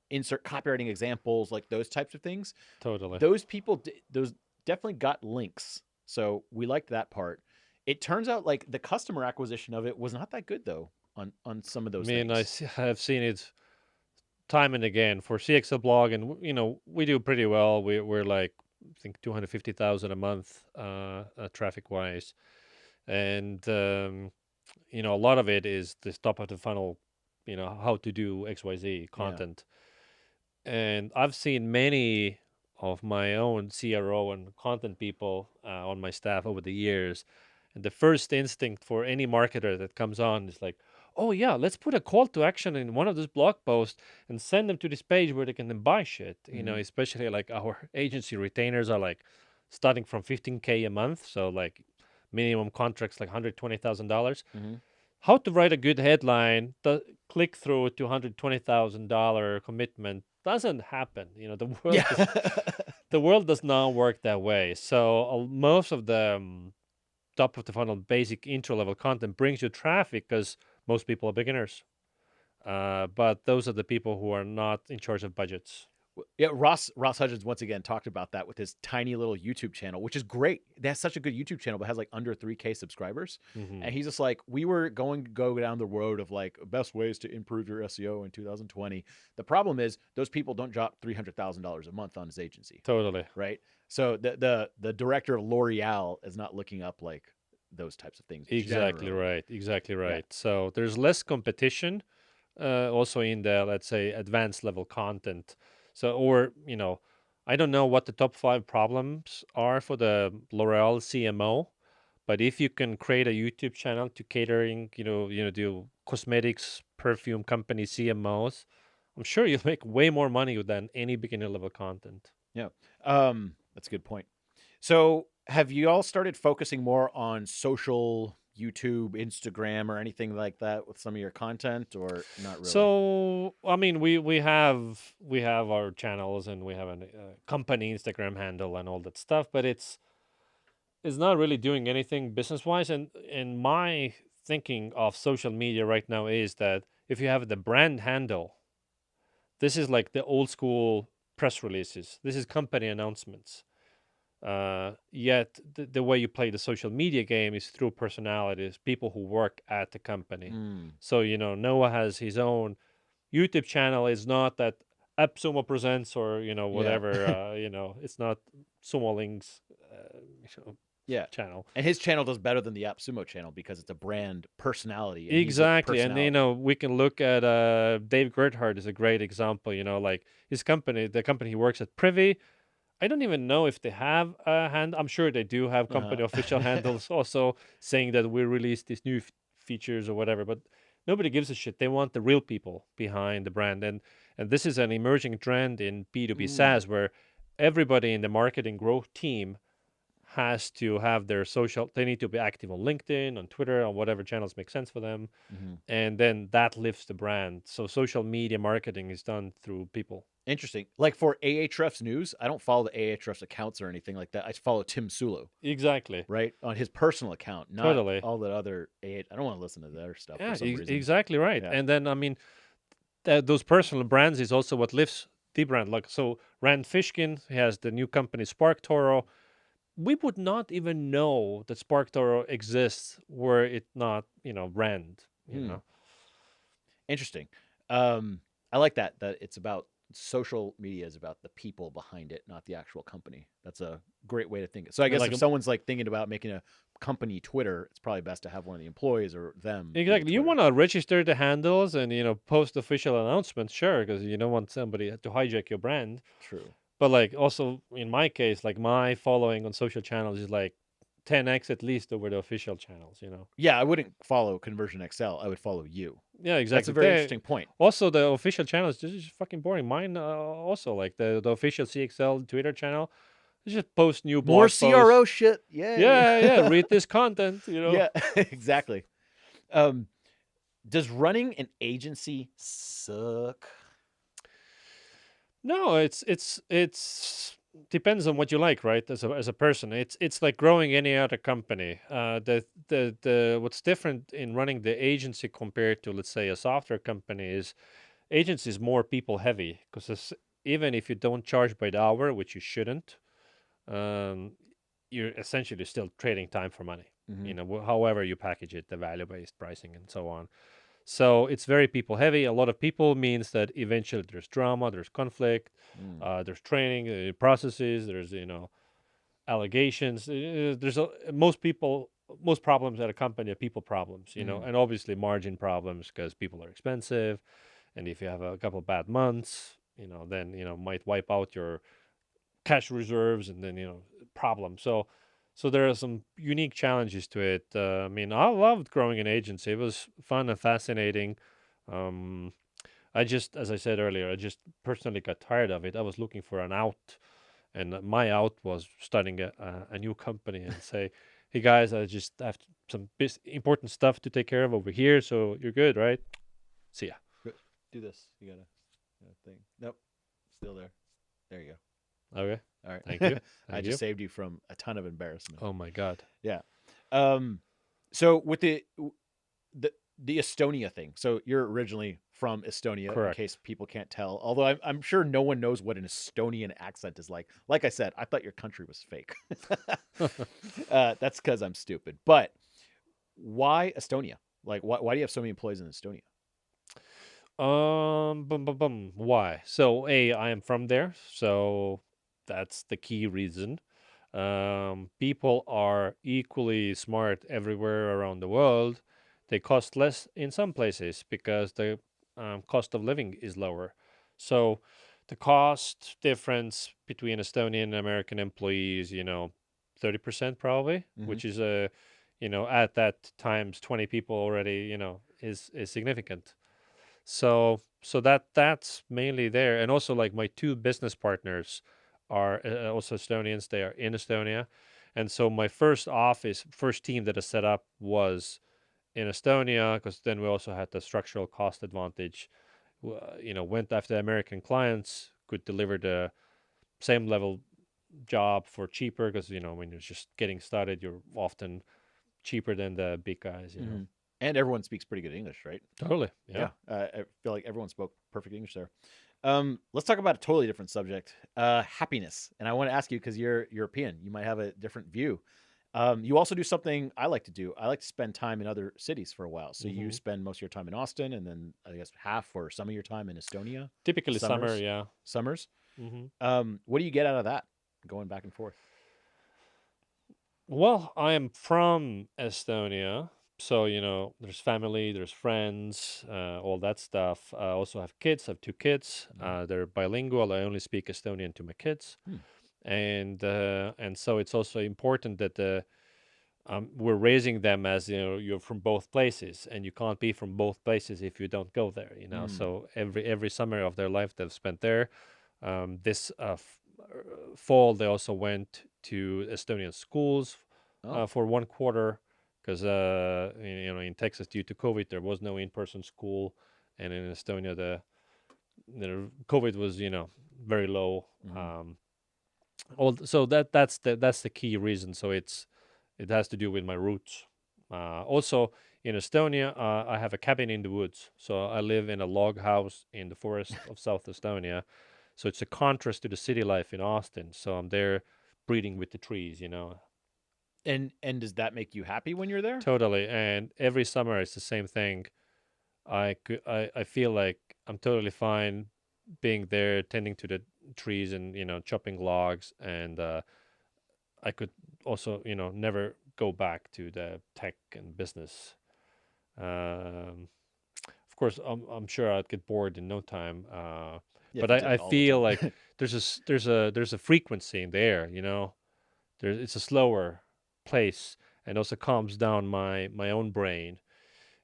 insert copywriting examples, like those types of things. totally. Those people, those definitely got links. So we liked that part. It turns out like the customer acquisition of it was not that good though on some of I those mean, things. have seen it time and again for CXL blog, and we do pretty well. We're like I think 250,000 a month traffic wise, and a lot of it is this top of the funnel, how to do XYZ Yeah. content. And I've seen many of my own CRO and content people on my staff over the years. And the first instinct for any marketer that comes on is like, oh, yeah, let's put a call to action in one of those blog posts and send them to this page where they can then buy shit. Especially like our agency retainers are like starting from 15K a month. So, like, minimum contracts like $120,000. Mm-hmm. How to write a good headline, the click through to $120,000 commitment doesn't happen. The world Yeah. the world does not work that way. So most of the top of the funnel basic intro level content brings you traffic because most people are beginners. But those are the people who are not in charge of budgets. Yeah, Ross Hudgens once again talked about that with his tiny little YouTube channel, which is great. That's such a good YouTube channel, but has like under 3K subscribers. Mhm. And he's just like, we were going to go down the road of like best ways to improve your SEO in 2020. The problem is those people don't drop $300,000 a month on his agency, Totally. right? So the director of L'Oreal is not looking up like those types of things. Exactly generally. right. Exactly right. So there's less competition also in the, let's say, advanced level content. So, or, I don't know what the top 5 problems are for the L'Oreal CMO, but if you can create a YouTube channel to catering, do cosmetics, perfume company CMOs, I'm sure you'll make way more money than any beginner level content. Yeah. That's a good point. So have you all started focusing more on social, YouTube, Instagram, or anything like that with some of your content, or not really? So, I mean, we have our channels and we have a company Instagram handle and all that stuff, but it's not really doing anything business wise. And my thinking of social media right now is that if you have the brand handle, this is like the old school press releases. This is company announcements. Yet the way you play the social media game is through personalities, people who work at the company. So Noah has his own YouTube channel. Is not that AppSumo presents or whatever. It's not Sumo Link's Yeah. channel. And his channel does better than the AppSumo channel because it's a brand personality. And Exactly, and personality. we can look at Dave Gerhardt is a great example. Like his company, the company he works at, Privy. I don't even know if they have a hand. I'm sure they do have company official handles also saying that we released these new features or whatever, but nobody gives a shit. They want the real people behind the brand. And this is an emerging trend in B2B SaaS where everybody in the marketing growth team has to have their social, they need to be active on LinkedIn, on Twitter, on whatever channels make sense for them. And then that lifts the brand. So social media marketing is done through people. Interesting. Like for Ahrefs News, I don't follow the Ahrefs accounts or anything like that. I follow Tim Sulu, Exactly. right? On his personal account, not Totally. all the other I don't want to listen to their stuff Yeah, for some reason. exactly right. Yeah. And then, I mean, those personal brands is also what lifts the brand. Like, so Rand Fishkin has the new company Spark Toro. We would not even know that Spark Toro exists were it not, Rand, you know. Interesting. I like that it's about social media is about the people behind it, not the actual company. That's a great way to think. So I guess Like if someone's like thinking about making a company Twitter, it's probably best to have one of the employees or them. do the Exactly. You Twitter. want to register the handles and, post official announcements, sure, because you don't want somebody to hijack your brand. True. But like also in my case, like my following on social channels is like 10x at least over the official channels, Yeah, I wouldn't follow ConversionXL. I would follow you. Yeah, exactly. That's a very interesting point. Also, the official channels this is fucking boring. Mine also like the official CXL Twitter channel. They just post new More blog CRO posts. shit. Yay. Yeah. Read this content. Yeah, exactly. Does running an agency suck? No, it's depends on what you like, right? As a person, it's like growing any other company. The what's different in running the agency compared to, let's say, a software company is agency is more people heavy because even if you don't charge by the hour, which you shouldn't, um, you're essentially still trading time for money. However you package it, the value based pricing and so on. So it's very people heavy. A lot of people means that eventually there's drama, there's conflict, there's training, processes, there's allegations. Most problems at a company are people problems, and obviously margin problems because people are expensive, and if you have a couple bad months, then might wipe out your cash reserves, and then problems. So there are some unique challenges to it. I mean, I loved growing an agency. It was fun and fascinating. Um, as I said earlier, I just personally got tired of it. I was looking for an out, and my out was starting a new company and say, "Hey guys, I just have some important stuff to take care of over here. So you're good, right? See ya." Do this. You got a thing. Nope. Still there. There you go. Okay. All right. Thank you. I just saved you from a ton of embarrassment. Oh my God. Yeah. So with the Estonia thing. So you're originally from Estonia, Correct. in case people can't tell. Although I'm sure no one knows what an Estonian accent is like. Like I said, I thought your country was fake. That's because I'm stupid. But why Estonia? Like, why do you have so many employees in Estonia? Why? So, I am from there, so that's the key reason. People are equally smart everywhere around the world. They cost less in some places because the cost of living is lower. So, the cost difference between Estonian and American employees, 30% probably, which is at that times 20 people already, is significant. So that's mainly there, and also like my two business partners are also Estonians. They are in Estonia, and so my first team that I set up was in Estonia because then we also had the structural cost advantage. Went after American clients, could deliver the same level job for cheaper because when you're just getting started, you're often cheaper than the big guys. And everyone speaks pretty good English, right? Totally. Yeah. I feel like everyone spoke perfect English there. Let's talk about a totally different subject, happiness. And I want to ask you, because you're European, you might have a different view. You also do something I like to do. I like to spend time in other cities for a while. So you spend most of your time in Austin, and then I guess half or some of your time in Estonia. Typically summer, yeah. Summers. What do you get out of that, going back and forth? Well, I am from Estonia, so there's family, there's friends, all that stuff. I also have kids. I have two kids. They're bilingual. I only speak Estonian to my kids, and so it's also important that we're raising them as you're from both places, and you can't be from both places if you don't go there. So every summer of their life they've spent there. This fall they also went to Estonian schools Oh, for 1 quarter, because in Texas, due to COVID, there was no in-person school, and in Estonia the COVID was very low. So that's the key reason. So it has to do with my roots. Also, in Estonia, I have a cabin in the woods. So I live in a log house in the forest of South Estonia. So it's a contrast to the city life in Austin. So I'm there breathing with the trees. and does that make you happy when you're there? Totally. And every summer it's the same thing. I feel like I'm totally fine being there, tending to the trees and chopping logs, and I could also never go back to the tech and business. Um, of course, I'm sure I'd get bored in no time. Yeah, But if you did I it all the feel like time. there's a frequency in the air. It's a slower place, and also calms down my own brain.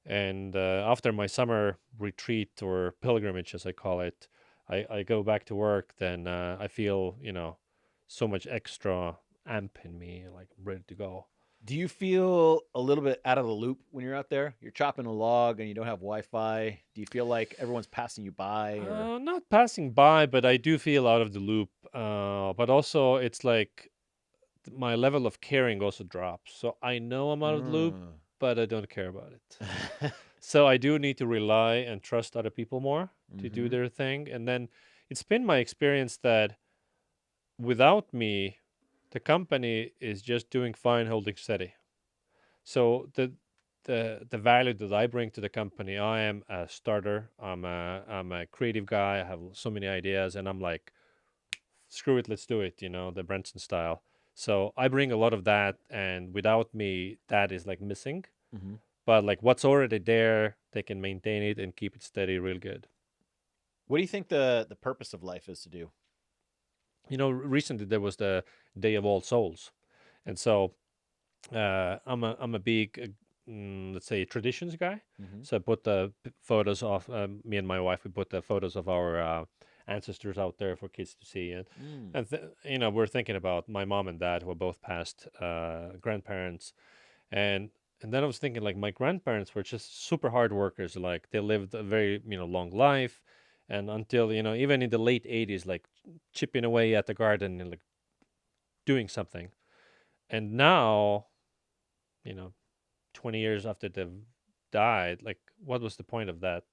And after my summer retreat or pilgrimage, as I call it, I go back to work. Then I feel so much extra amp in me, like I'm ready to go. Do you feel a little bit out of the loop when you're out there? You're chopping a log and you don't have Wi-Fi. Do you feel like everyone's passing you by, or? Not passing by, but I do feel out of the loop. But also, it's like my level of caring also drops. So I know I'm out of the loop, Mm. but I don't care about it. So I do need to rely and trust other people more to do Mm-hmm. their thing. And then it's been my experience that without me, the company is just doing fine, holding steady. So the value that I bring to the company, I am a starter. I'm a creative guy. I have so many ideas, and I'm like, screw it, let's do it. The Branson style. So I bring a lot of that, and without me, that is like missing. Mm-hmm. But like what's already there, they can maintain it and keep it steady real good. What do you think the purpose of life is to do? Recently there was the Day of All Souls, and so I'm a big let's say traditions guy. Mm-hmm. So I put the photos of me and my wife. We put the photos of our ancestors out there for kids to see, and Mm. we're thinking about my mom and dad who are both past grandparents, and and then I was thinking like my grandparents were just super hard workers. Like they lived a very long life, and until even in the late 80s, like chipping away at the garden and like doing something. And now, you know, 20 years after they've died, like what was the point of that?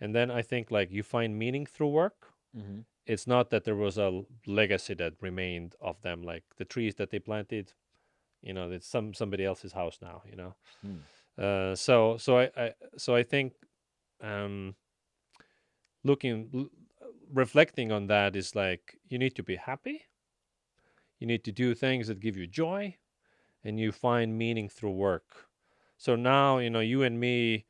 And then I think like you find meaning through work. Mm-hmm. It's not that there was a legacy that remained of them, like the trees that they planted. It's somebody else's house now. Mm. So I think um, reflecting on that is like you need to be happy. You need to do things that give you joy, and you find meaning through work. So now you and me,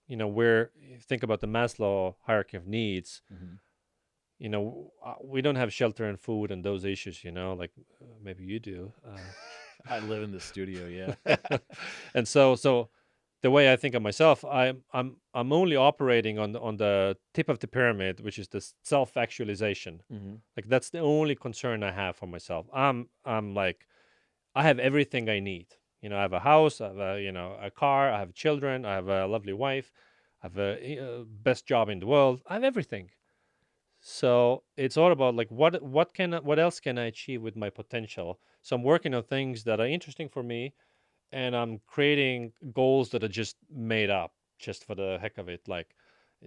we're think about the Maslow hierarchy of needs. Mm-hmm. We don't have shelter and food and those issues. Like maybe you do. I live in the studio, yeah. And so the way I think of myself, I'm only operating on the tip of the pyramid, which is the self actualization. Mm-hmm. Like that's the only concern I have for myself. I'm like I have everything I need. I have a house, I have a car, I have children, I have a lovely wife, I have a best job in the world. I have everything. So it's all about like what else can I achieve with my potential? So I'm working on things that are interesting for me, and I'm creating goals that are just made up just for the heck of it. Like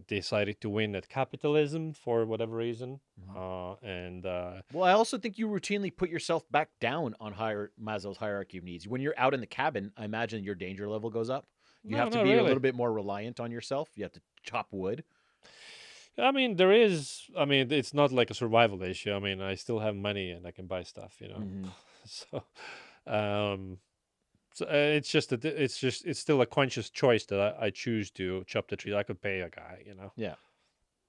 decided to win at capitalism for whatever reason, Mm-hmm. and Well, I also think you routinely put yourself back down on Maslow's hierarchy of needs. When you're out in the cabin, I imagine your danger level goes up. You no, have to not be a really. little bit more reliant on yourself. You have to chop wood. I mean, there is. I mean, it's not like a survival issue. I mean, I still have money and I can buy stuff. Mm-hmm. So, um, it's just that it's still a conscious choice that I choose to chop the tree. I could pay a guy. Yeah.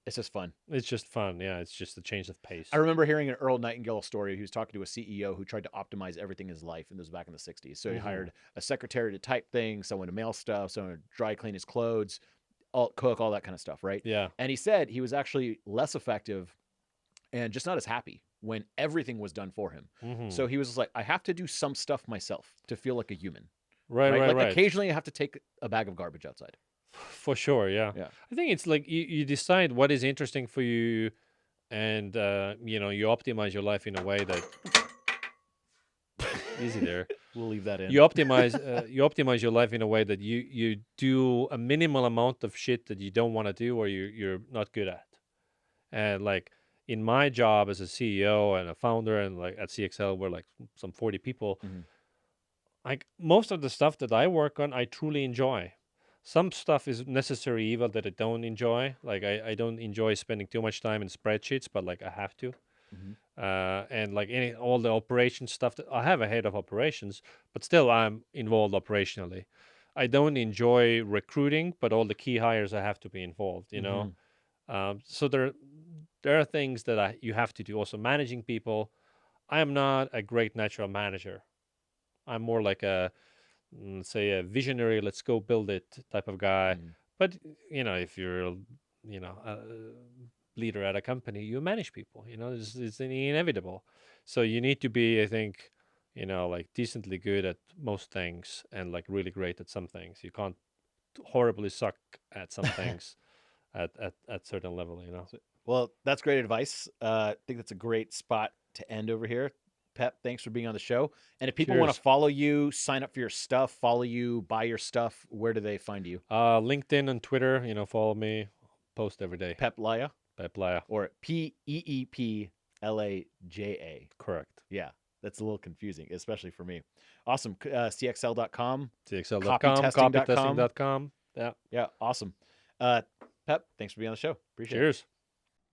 It's just fun. It's just fun. Yeah, it's just a change of pace. I remember hearing an Earl Nightingale story. He was talking to a CEO who tried to optimize everything in his life, and this was back in the 60s. So he hired a secretary to type things, someone to mail stuff, someone to dry clean his clothes, cook, all that kind of stuff, right? Yeah. And he said he was actually less effective and just not as happy when everything was done for him. So he was just like, I have to do some stuff myself to feel like a human. Right. Like occasionally I have to take a bag of garbage outside. For sure, yeah. Yeah. I think it's like you decide what is interesting for you, and you optimize your life in a way that easy there. We'll leave that in. You optimize your life in a way that you do a minimal amount of shit that you don't want to do or you're not good at. And like in my job as a CEO and a founder, and like at CXL we're like some 40 people. Like most of the stuff that I work on, I truly enjoy. Some stuff is necessary evil that I don't enjoy. Like I don't enjoy spending too much time in spreadsheets, but like I have to. And like all the operation stuff that I have a head of operations, but still I'm involved operationally. I don't enjoy recruiting, but all the key hires I have to be involved. So there are things that you have to do. Also managing people. I am not a great natural manager. I'm more like say a visionary, let's go build it type of guy. But if you're a leader at a company, you manage people. It's inevitable. So you need to be, I think, like decently good at most things and like really great at some things. You can't horribly suck at some things at certain level. Well, that's great advice. I think that's a great spot to end over here. Pep, thanks for being on the show. And if people want to follow you, sign up for your stuff, follow you, buy your stuff, where do they find you? LinkedIn and Twitter, follow me. Post every day. Peep Laja? Peep Laja. Or PEEPLAJA. Correct. Yeah, that's a little confusing, especially for me. Awesome. CXL.com. CXL.com. Copytesting.com. Yeah. Yeah, awesome. Pep, thanks for being on the show. Appreciate it. Cheers.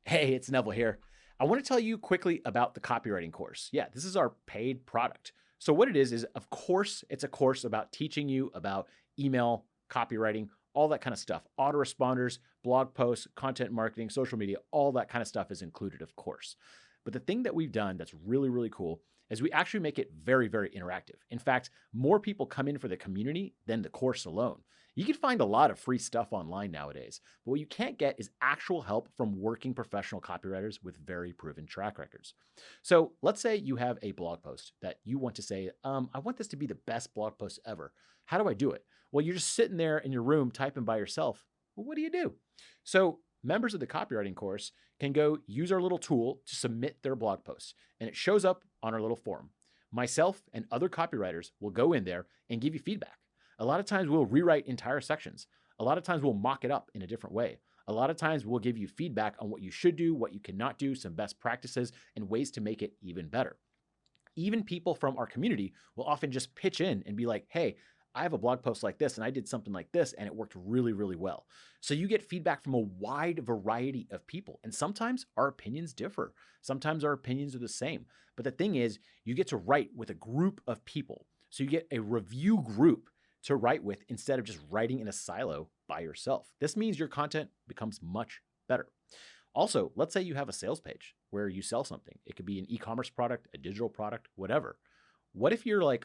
Hey, it's Neville here. I want to tell you quickly about the copywriting course. Yeah, this is our paid product. So what it is of course, it's a course about teaching you about email, copywriting, all that kind of stuff. Autoresponders, blog posts, content marketing, social media, all that kind of stuff is included, of course. But the thing that we've done that's really, really cool is we actually make it very, very interactive. In fact, more people come in for the community than the course alone. You can find a lot of free stuff online nowadays, but what you can't get is actual help from working professional copywriters with very proven track records. So let's say you have a blog post that you want to say, I want this to be the best blog post ever. How do I do it? Well, you're just sitting there in your room typing by yourself. Well, what do? So members of the copywriting course can go use our little tool to submit their blog posts, and it shows up on our little forum. Myself and other copywriters will go in there and give you feedback. A lot of times we'll rewrite entire sections. A lot of times we'll mock it up in a different way. A lot of times we'll give you feedback on what you should do, what you cannot do, some best practices, and ways to make it even better. Even people from our community will often just pitch in and be like, hey, I have a blog post like this and I did something like this and it worked really, really well. So you get feedback from a wide variety of people. And sometimes our opinions differ. Sometimes our opinions are the same. But the thing is, you get to write with a group of people. So you get a review group to write with instead of just writing in a silo by yourself. This means your content becomes much better. Also, let's say you have a sales page where you sell something. It could be an e-commerce product, a digital product, whatever. What if you're like,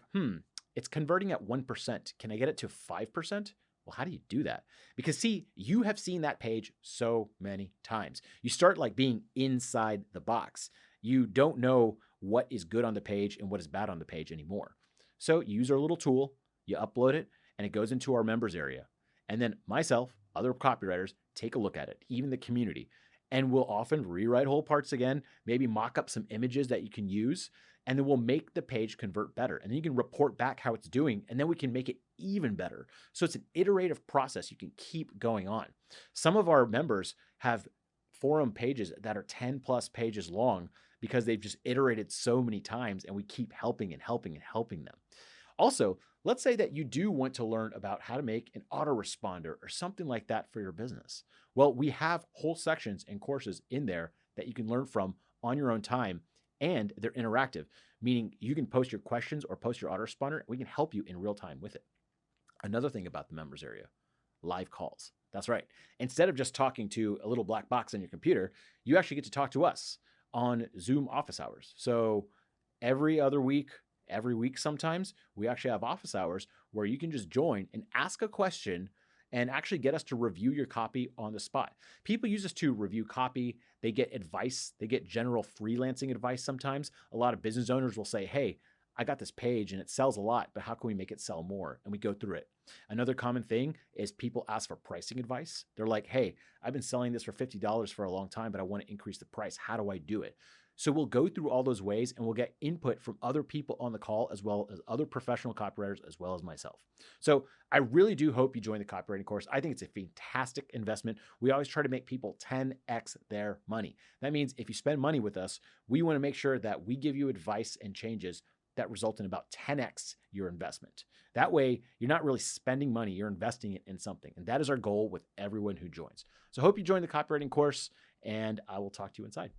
it's converting at 1%. Can I get it to 5%? Well, how do you do that? Because see, you have seen that page so many times. You start like being inside the box. You don't know what is good on the page and what is bad on the page anymore. So you use our little tool, you upload it, and it goes into our members area. And then myself, other copywriters, take a look at it, even the community. And we'll often rewrite whole parts again, maybe mock up some images that you can use, and then we'll make the page convert better. And then you can report back how it's doing, and then we can make it even better. So it's an iterative process. You can keep going on. Some of our members have forum pages that are 10 plus pages long because they've just iterated so many times, and we keep helping and helping and helping them. Also, let's say that you do want to learn about how to make an autoresponder or something like that for your business. Well, we have whole sections and courses in there that you can learn from on your own time, and they're interactive, meaning you can post your questions or post your autoresponder, and we can help you in real time with it. Another thing about the members area, live calls. That's right. Instead of just talking to a little black box on your computer, you actually get to talk to us on Zoom office hours. So every other week, every week sometimes, we actually have office hours where you can just join and ask a question and actually get us to review your copy on the spot. People use us to review copy. They get advice. They get general freelancing advice sometimes. A lot of business owners will say, hey, I got this page and it sells a lot, but how can we make it sell more? And we go through it. Another common thing is people ask for pricing advice. They're like, hey, I've been selling this for $50 for a long time, but I want to increase the price. How do I do it? So we'll go through all those ways and we'll get input from other people on the call, as well as other professional copywriters, as well as myself. So I really do hope you join the copywriting course. I think it's a fantastic investment. We always try to make people 10x their money. That means if you spend money with us, we want to make sure that we give you advice and changes that result in about 10x your investment. That way, you're not really spending money, you're investing it in something. And that is our goal with everyone who joins. So I hope you join the copywriting course, and I will talk to you inside.